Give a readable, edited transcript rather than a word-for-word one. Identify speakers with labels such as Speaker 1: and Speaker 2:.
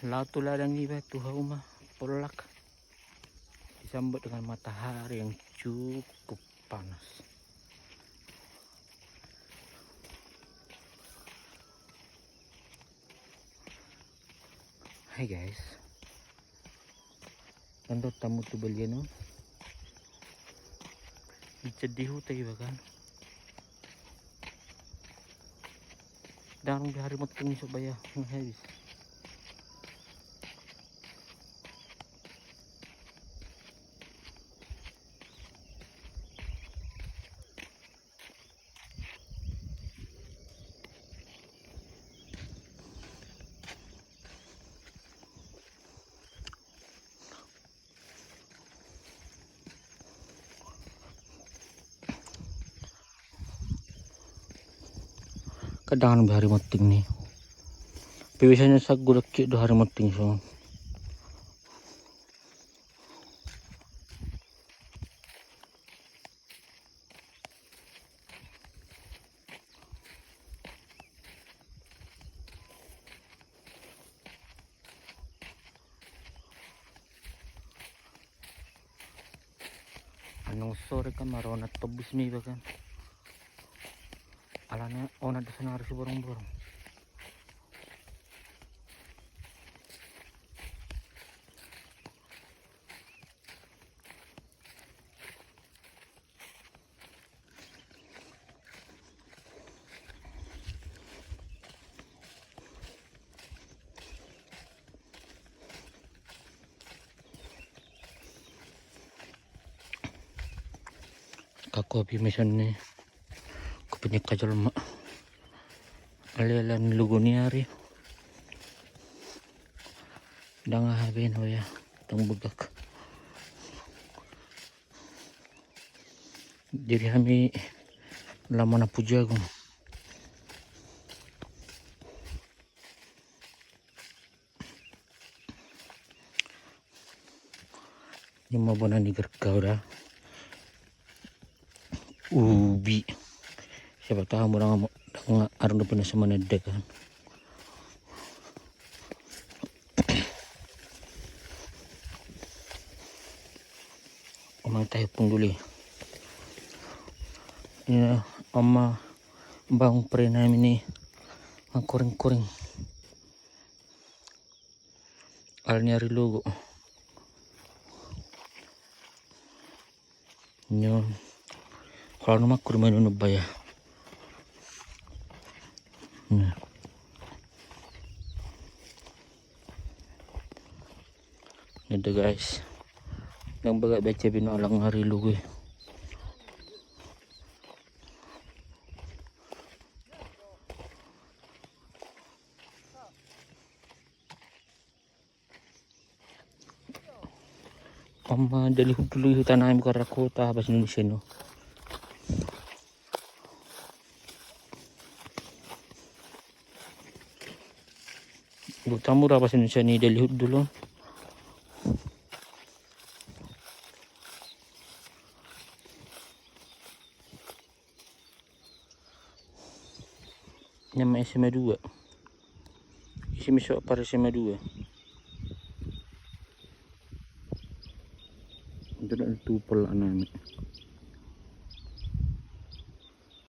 Speaker 1: Laut ladang ni batu hauma polak disambut dengan matahari yang cukup panas. Hai guys, ando tamu tu beliano dicedihu tadi bahkan dan hari moting supaya habis. Kadang hari moting nih. Biasanya sak gulak cik do hari moting so. Anong sore kan marona tobis mi bahkan. Alanya ona da sana harus borong-borong. Kako api mission ni ko punya kajal mak alelan lugo ni hari danga habin hoya tong bugak. Jadi kami lama na puja ko ni mabona ni gerkau dah ubi siapa tahu orang arung depan sama nedek kan. Omang tayo pungguli ini oma bang pre namin ni ang kuring-kuring al nyari logo nyo kalau nama kurma ini nubaya. Ini guys, yang baga baca bina alang hari lugu. Oma dari dulu tanah yang bukan kota bahasa Indonesia no. Tamu bahasa Indonesia ni dari dulu. Nama SMA 2. Isi misal para SMA 2. Itu dah tupel anak.